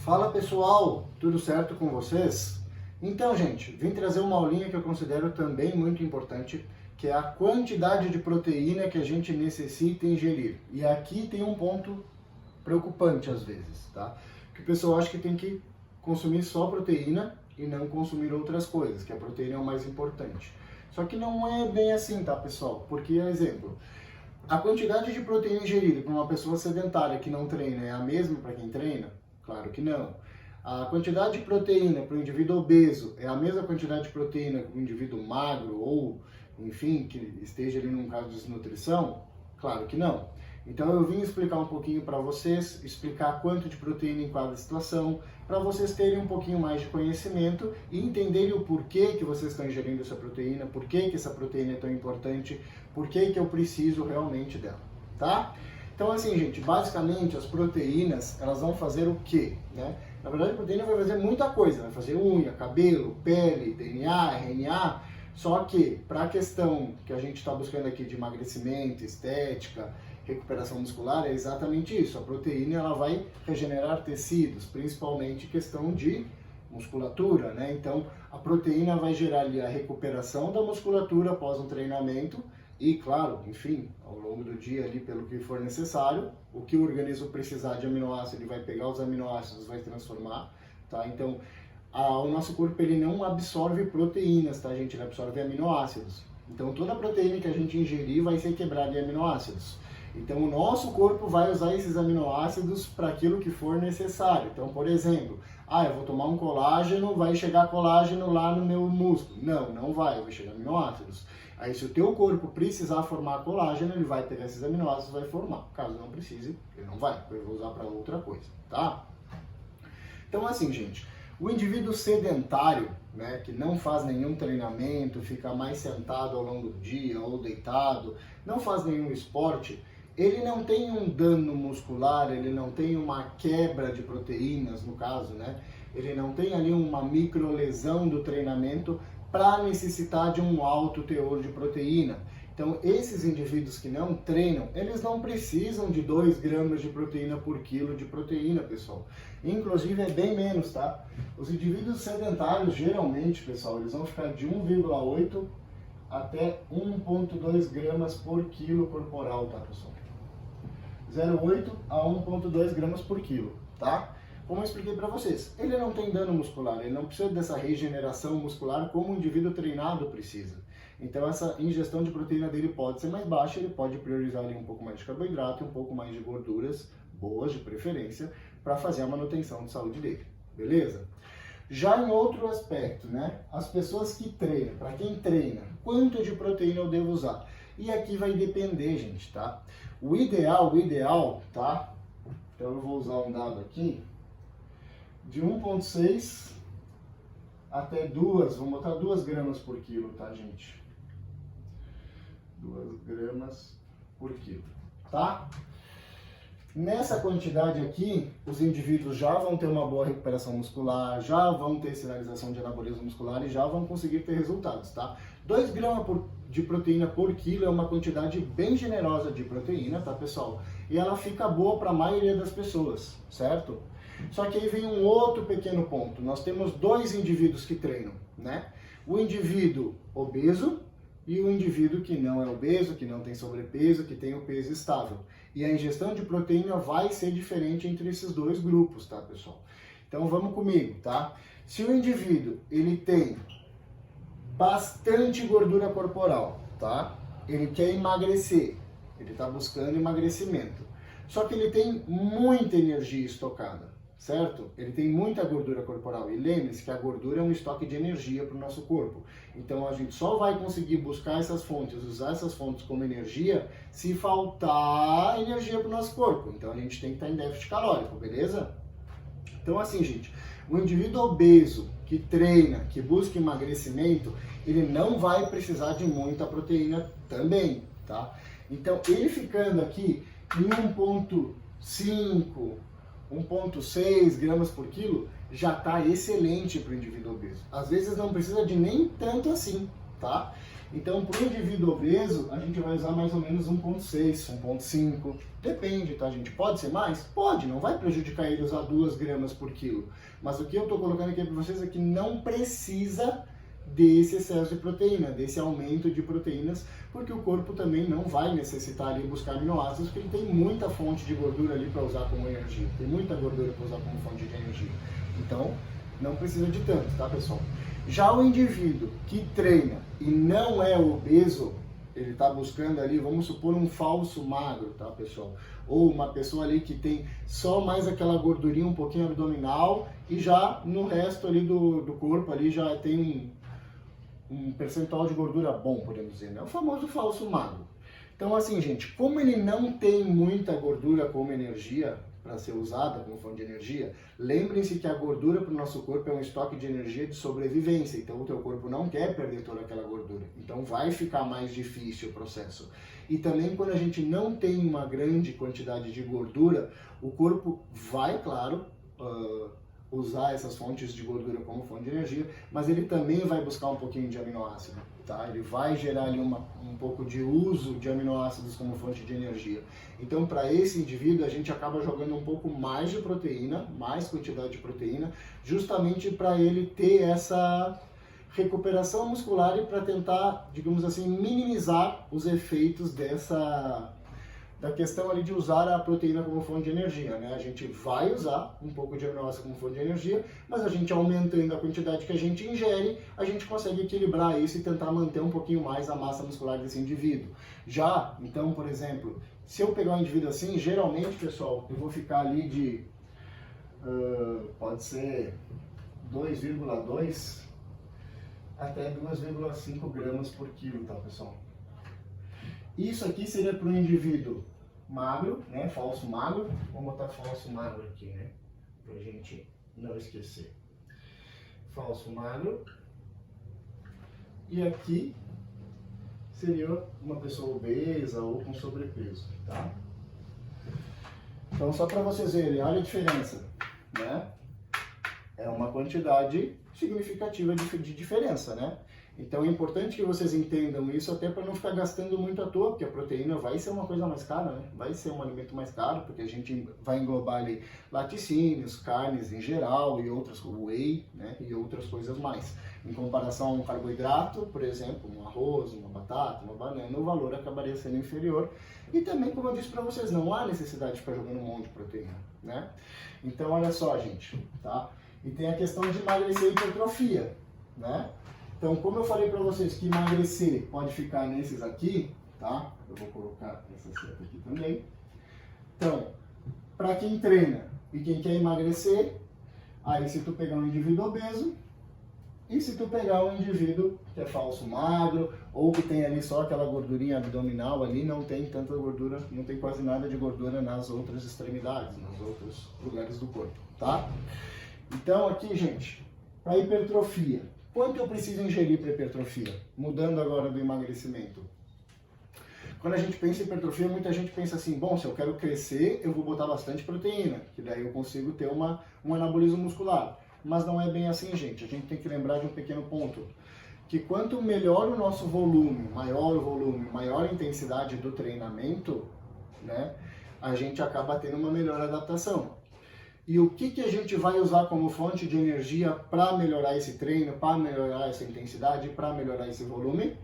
Fala pessoal, tudo certo com vocês? Então, gente, vim trazer uma aulinha que eu considero também muito importante, que é a quantidade de proteína que a gente necessita ingerir. E aqui tem um ponto preocupante às vezes, tá? Que o pessoal acha que tem que consumir só proteína e não consumir outras coisas, que a proteína é o mais importante. Só que não é bem assim, tá, pessoal? Porque, exemplo, a quantidade de proteína ingerida para uma pessoa sedentária que não treina é a mesma para quem treina? Claro que não. A quantidade de proteína para o indivíduo obeso é a mesma quantidade de proteína para o indivíduo magro ou, enfim, que esteja ali num caso de desnutrição? Claro que não. Então eu vim explicar um pouquinho para vocês, explicar quanto de proteína em cada situação, para vocês terem um pouquinho mais de conhecimento e entenderem o porquê que vocês estão ingerindo essa proteína, por que essa proteína é tão importante, por que eu preciso realmente dela, tá? Então assim, gente, basicamente as proteínas, elas vão fazer o quê, né? Na verdade, a proteína vai fazer muita coisa, vai fazer unha, cabelo, pele, DNA, RNA, só que para a questão que a gente está buscando aqui de emagrecimento, estética, recuperação muscular, é exatamente isso. A proteína ela vai regenerar tecidos, principalmente questão de musculatura, né? Então, a proteína vai gerar ali a recuperação da musculatura após um treinamento e, claro, enfim, ao longo do dia ali, pelo que for necessário, o que o organismo precisar de aminoácido, ele vai pegar os aminoácidos, vai transformar, tá? Então, o nosso corpo ele não absorve proteínas, tá, gente? Ele absorve aminoácidos. Então, toda a proteína que a gente ingerir vai ser quebrada em aminoácidos. Então, o nosso corpo vai usar esses aminoácidos para aquilo que for necessário. Então, por exemplo, eu vou tomar um colágeno, vai chegar colágeno lá no meu músculo. Não, não vai chegar aminoácidos. Aí, se o teu corpo precisar formar colágeno, ele vai pegar esses aminoácidos e vai formar. Caso não precise, ele não vai. Eu vou usar para outra coisa, tá? Então, assim, gente, o indivíduo sedentário, né, que não faz nenhum treinamento, fica mais sentado ao longo do dia ou deitado, não faz nenhum esporte, ele não tem um dano muscular, ele não tem uma quebra de proteínas, no caso, né? Ele não tem ali uma microlesão do treinamento para necessitar de um alto teor de proteína. Então, esses indivíduos que não treinam, eles não precisam de 2 gramas de proteína por quilo de proteína, pessoal. Inclusive, é bem menos, tá? Os indivíduos sedentários, geralmente, pessoal, eles vão ficar de 1,8 até 1,2 gramas por quilo corporal, tá, pessoal? 0,8 a 1,2 gramas por quilo, tá? Como eu expliquei para vocês, ele não tem dano muscular, ele não precisa dessa regeneração muscular como um indivíduo treinado precisa. Então essa ingestão de proteína dele pode ser mais baixa, ele pode priorizar ali um pouco mais de carboidrato, um pouco mais de gorduras, boas de preferência, para fazer a manutenção de saúde dele, beleza? Já em outro aspecto, né? As pessoas que treinam, para quem treina, quanto de proteína eu devo usar? E aqui vai depender, gente, tá? O ideal, tá? Então eu vou usar um dado aqui, de 1,6 até 2, vamos botar 2 gramas por quilo, tá, gente? 2 gramas por quilo, tá? Nessa quantidade aqui, os indivíduos já vão ter uma boa recuperação muscular, já vão ter sinalização de anabolismo muscular e já vão conseguir ter resultados, tá? 2 gramas de proteína por quilo é uma quantidade bem generosa de proteína, tá, pessoal? E ela fica boa para a maioria das pessoas, certo? Só que aí vem um outro pequeno ponto. Nós temos 2 indivíduos que treinam, né? O indivíduo obeso e o indivíduo que não é obeso, que não tem sobrepeso, que tem o peso estável. E a ingestão de proteína vai ser diferente entre esses 2 grupos, tá, pessoal? Então vamos comigo, tá? Se o indivíduo ele tem bastante gordura corporal, tá? Ele quer emagrecer, ele está buscando emagrecimento. Só que ele tem muita energia estocada, certo? Ele tem muita gordura corporal. E lembre-se que a gordura é um estoque de energia para o nosso corpo. Então a gente só vai conseguir buscar essas fontes, usar essas fontes como energia, se faltar energia para o nosso corpo. Então a gente tem que estar em déficit calórico, beleza? Então assim, gente, o indivíduo obeso que treina, que busca emagrecimento, ele não vai precisar de muita proteína também, tá? Então ele ficando aqui em 1,5, 1,6 gramas por quilo, já está excelente para o indivíduo obeso. Às vezes não precisa de nem tanto assim, tá? Então, para o indivíduo obeso, a gente vai usar mais ou menos 1,6, 1,5, depende, tá, gente? Pode ser mais? Pode, não vai prejudicar ele usar 2 gramas por quilo. Mas o que eu estou colocando aqui para vocês é que não precisa desse excesso de proteína, desse aumento de proteínas, porque o corpo também não vai necessitar ali buscar aminoácidos, porque ele tem muita fonte de gordura ali para usar como energia, tem muita gordura para usar como fonte de energia. Então, não precisa de tanto, tá, pessoal? Já o indivíduo que treina e não é obeso, ele está buscando ali, vamos supor, um falso magro, tá, pessoal? Ou uma pessoa ali que tem só mais aquela gordurinha um pouquinho abdominal e já no resto ali do corpo ali já tem um percentual de gordura bom, podemos dizer, né? O famoso falso magro. Então, assim, gente, como ele não tem muita gordura como energia para ser usada como fonte de energia, lembrem-se que a gordura para o nosso corpo é um estoque de energia de sobrevivência, então o teu corpo não quer perder toda aquela gordura, então vai ficar mais difícil o processo. E também quando a gente não tem uma grande quantidade de gordura, o corpo vai, claro, usar essas fontes de gordura como fonte de energia, mas ele também vai buscar um pouquinho de aminoácido, tá? Ele vai gerar ali um pouco de uso de aminoácidos como fonte de energia. Então, para esse indivíduo, a gente acaba jogando um pouco mais de proteína, mais quantidade de proteína, justamente para ele ter essa recuperação muscular e para tentar, digamos assim, minimizar os efeitos da questão ali de usar a proteína como fonte de energia, né? A gente vai usar um pouco de aminoácido como fonte de energia, mas a gente aumentando a quantidade que a gente ingere, a gente consegue equilibrar isso e tentar manter um pouquinho mais a massa muscular desse indivíduo. Já, então, por exemplo, se eu pegar um indivíduo assim, geralmente, pessoal, eu vou ficar ali de, pode ser 2,2 até 2,5 gramas por quilo, tá, pessoal? Isso aqui seria para um indivíduo magro, né, falso magro. Vamos botar falso magro aqui, né, para a gente não esquecer. Falso magro. E aqui seria uma pessoa obesa ou com sobrepeso, tá? Então, só para vocês verem, olha a diferença, né? É uma quantidade significativa de diferença, né? Então é importante que vocês entendam isso até para não ficar gastando muito à toa, porque a proteína vai ser uma coisa mais cara, né? Vai ser um alimento mais caro, porque a gente vai englobar ali laticínios, carnes em geral e outras, whey, né? E outras coisas mais. Em comparação a um carboidrato, por exemplo, um arroz, uma batata, uma banana, o valor acabaria sendo inferior. E também, como eu disse para vocês, não há necessidade de ficar jogando um monte de proteína, né? Então olha só, gente, tá? E tem a questão de emagrecer e hipertrofia, né? Então, como eu falei para vocês que emagrecer pode ficar nesses aqui, tá? Eu vou colocar essa seta aqui também. Então, para quem treina e quem quer emagrecer, aí se tu pegar um indivíduo obeso e se tu pegar um indivíduo que é falso magro ou que tem ali só aquela gordurinha abdominal ali, não tem tanta gordura, não tem quase nada de gordura nas outras extremidades, nos outros lugares do corpo, tá? Então, aqui, gente, para hipertrofia, quanto eu preciso ingerir para hipertrofia? Mudando agora do emagrecimento. Quando a gente pensa em hipertrofia, muita gente pensa assim, bom, se eu quero crescer, eu vou botar bastante proteína, que daí eu consigo ter um anabolismo muscular. Mas não é bem assim, gente. A gente tem que lembrar de um pequeno ponto, que quanto melhor o nosso volume, maior a intensidade do treinamento, né, a gente acaba tendo uma melhor adaptação. E o que a gente vai usar como fonte de energia para melhorar esse treino, para melhorar essa intensidade, para melhorar esse volume?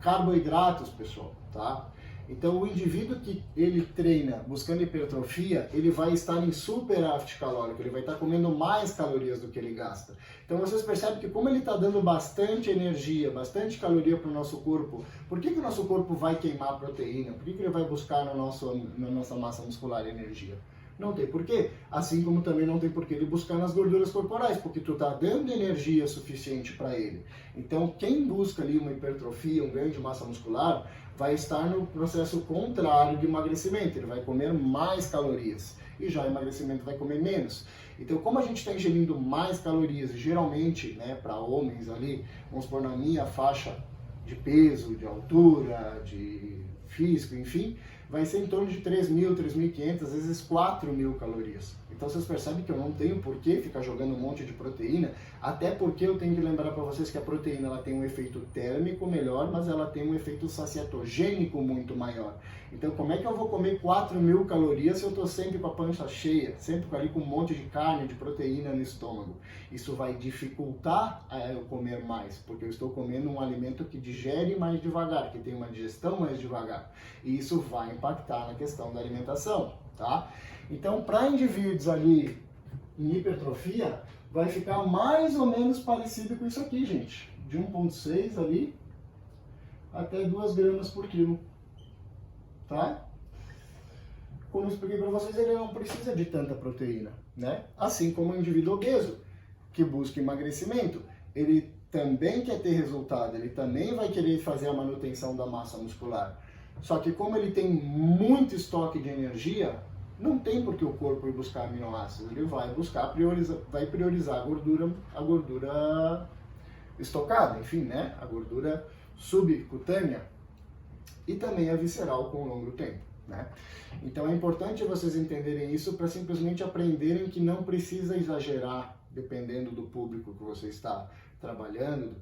Carboidratos, pessoal, tá? Então, o indivíduo que ele treina buscando hipertrofia, ele vai estar em superávit calórico, ele vai estar comendo mais calorias do que ele gasta. Então, vocês percebem que como ele está dando bastante energia, bastante caloria para o nosso corpo, por que o nosso corpo vai queimar proteína? Por que ele vai buscar na nossa massa muscular energia? Não tem porquê, assim como também não tem porquê ele buscar nas gorduras corporais, porque tu tá dando energia suficiente para ele. Então, quem busca ali uma hipertrofia, um ganho de massa muscular, vai estar no processo contrário de emagrecimento, ele vai comer mais calorias, e já o emagrecimento vai comer menos. Então, como a gente está ingerindo mais calorias, geralmente, né, para homens ali, vamos supor, na minha faixa de peso, de altura, de físico, enfim, vai ser em torno de 3.000, 3.500, às vezes 4.000 calorias. Então vocês percebem que eu não tenho por que ficar jogando um monte de proteína, até porque eu tenho que lembrar para vocês que a proteína ela tem um efeito térmico melhor, mas ela tem um efeito sacietogênico muito maior. Então como é que eu vou comer 4.000 calorias se eu estou sempre com a pança cheia, sempre ali com um monte de carne, de proteína no estômago? Isso vai dificultar eu comer mais, porque eu estou comendo um alimento que digere mais devagar, que tem uma digestão mais devagar. E isso vai impactar na questão da alimentação, tá? Então, para indivíduos ali em hipertrofia, vai ficar mais ou menos parecido com isso aqui, gente. De 1,6 ali até 2 gramas por quilo, tá? Como eu expliquei para vocês, ele não precisa de tanta proteína, né? Assim como o indivíduo obeso, que busca emagrecimento, ele também quer ter resultado, ele também vai querer fazer a manutenção da massa muscular. Só que como ele tem muito estoque de energia, não tem por que o corpo ir buscar aminoácidos, ele vai buscar, vai priorizar a gordura estocada, enfim, né? A gordura subcutânea e também a visceral com o longo tempo, né? Então é importante vocês entenderem isso para simplesmente aprenderem que não precisa exagerar dependendo do público que você está trabalhando,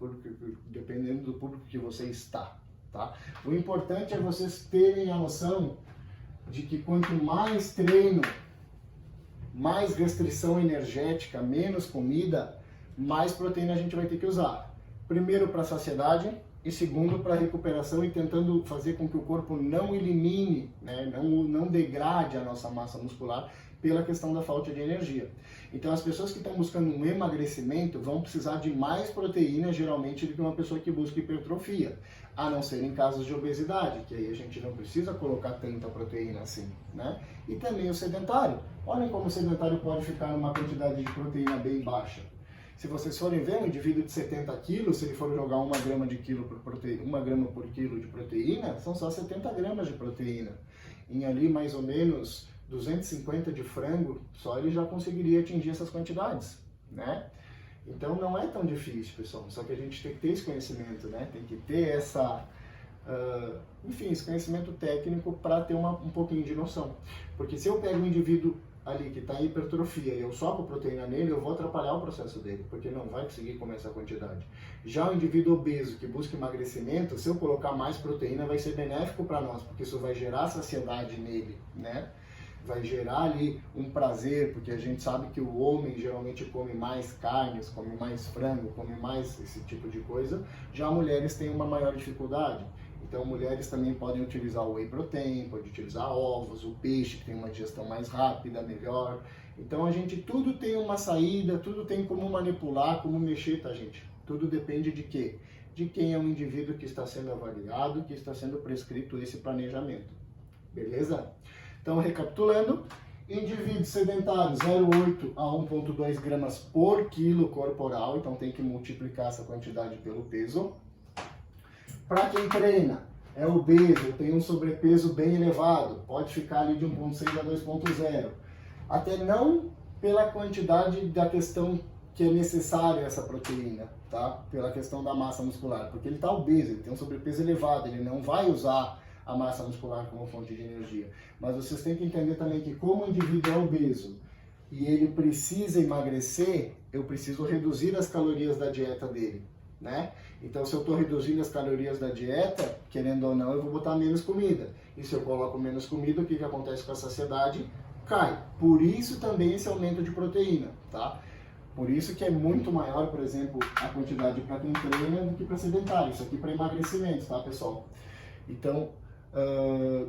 dependendo do público que você está, tá? O importante é vocês terem a noção de que quanto mais treino, mais restrição energética, menos comida, mais proteína a gente vai ter que usar. Primeiro para saciedade e segundo para recuperação e tentando fazer com que o corpo não elimine, né, não degrade a nossa massa muscular pela questão da falta de energia. Então as pessoas que estão buscando um emagrecimento vão precisar de mais proteína geralmente do que uma pessoa que busca hipertrofia, a não ser em casos de obesidade, que aí a gente não precisa colocar tanta proteína assim, né? E também o sedentário. Olhem como o sedentário pode ficar numa quantidade de proteína bem baixa. Se vocês forem ver, um indivíduo de 70 quilos, se ele for jogar 1 grama por quilo de proteína, são só 70 gramas de proteína. Em ali mais ou menos 250 de frango, só ele já conseguiria atingir essas quantidades, né? Então não é tão difícil, pessoal, só que a gente tem que ter esse conhecimento, né? Tem que ter esse conhecimento técnico para ter um pouquinho de noção. Porque se eu pego um indivíduo ali que está em hipertrofia e eu soco proteína nele, eu vou atrapalhar o processo dele, porque não vai conseguir comer essa quantidade. Já o indivíduo obeso que busca emagrecimento, se eu colocar mais proteína, vai ser benéfico para nós, porque isso vai gerar saciedade nele, né? Vai gerar ali um prazer, porque a gente sabe que o homem geralmente come mais carnes, come mais frango, come mais esse tipo de coisa. Já mulheres têm uma maior dificuldade. Então mulheres também podem utilizar o whey protein, pode utilizar ovos, o peixe que tem uma digestão mais rápida, melhor. Então a gente tudo tem uma saída, tudo tem como manipular, como mexer, tá gente? Tudo depende de quê? De quem é o indivíduo que está sendo avaliado, que está sendo prescrito esse planejamento. Beleza? Então, recapitulando, indivíduos sedentários 0,8 a 1,2 gramas por quilo corporal, então tem que multiplicar essa quantidade pelo peso. Para quem treina, é obeso, tem um sobrepeso bem elevado, pode ficar ali de 1,6 a 2,0. Até não pela quantidade da questão que é necessária essa proteína, tá? Pela questão da massa muscular, porque ele está obeso, ele tem um sobrepeso elevado, ele não vai usar a massa muscular como fonte de energia. Mas vocês têm que entender também que como o indivíduo é obeso e ele precisa emagrecer, eu preciso reduzir as calorias da dieta dele, né? Então se eu estou reduzindo as calorias da dieta, querendo ou não, eu vou botar menos comida. E se eu coloco menos comida, o que acontece com a saciedade? Cai. Por isso também esse aumento de proteína, tá? Por isso que é muito maior, por exemplo, a quantidade para quem treina do que para sedentário. Isso aqui para emagrecimento, tá, pessoal? Então,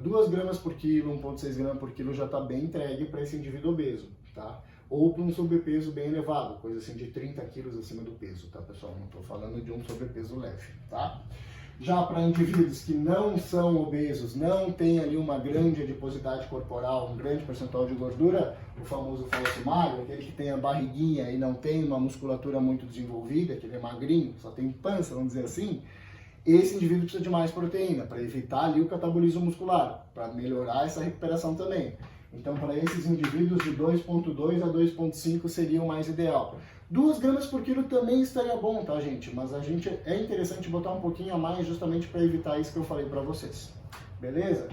2 gramas por quilo, 1,6 gramas por quilo já está bem entregue para esse indivíduo obeso, tá? Ou para um sobrepeso bem elevado, coisa assim de 30 quilos acima do peso, tá, pessoal? Não estou falando de um sobrepeso leve, tá? Já para indivíduos que não são obesos, não tem ali uma grande adiposidade corporal, um grande percentual de gordura, o famoso falso magro, aquele que tem a barriguinha e não tem uma musculatura muito desenvolvida, aquele é magrinho, só tem pança, vamos dizer assim, esse indivíduo precisa de mais proteína para evitar ali o catabolismo muscular, para melhorar essa recuperação também. Então, para esses indivíduos de 2,2 a 2,5 seria o mais ideal. 2 gramas por quilo também estaria bom, tá, gente? Mas é interessante botar um pouquinho a mais justamente para evitar isso que eu falei para vocês. Beleza?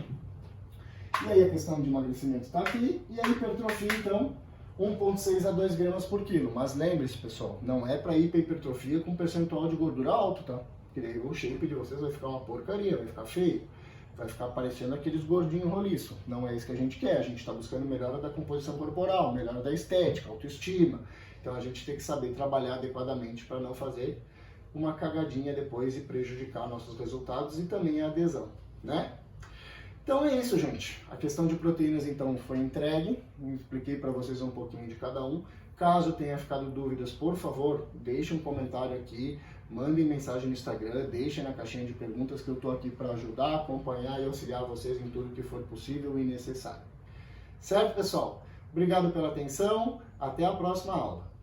E aí a questão de emagrecimento está aqui. E a hipertrofia, então, 1,6 a 2 gramas por quilo. Mas lembre-se, pessoal, não é para hipertrofia com percentual de gordura alto, tá? Porque daí o shape de vocês vai ficar uma porcaria, vai ficar feio. Vai ficar parecendo aqueles gordinhos roliços. Não é isso que a gente quer. A gente está buscando melhora da composição corporal, melhora da estética, autoestima. Então a gente tem que saber trabalhar adequadamente para não fazer uma cagadinha depois e prejudicar nossos resultados e também a adesão, né? Então é isso, gente. A questão de proteínas, então, foi entregue. Expliquei para vocês um pouquinho de cada um. Caso tenha ficado dúvidas, por favor, deixe um comentário aqui, mandem mensagem no Instagram, deixem na caixinha de perguntas que eu estou aqui para ajudar, acompanhar e auxiliar vocês em tudo que for possível e necessário. Certo, pessoal? Obrigado pela atenção. Até a próxima aula.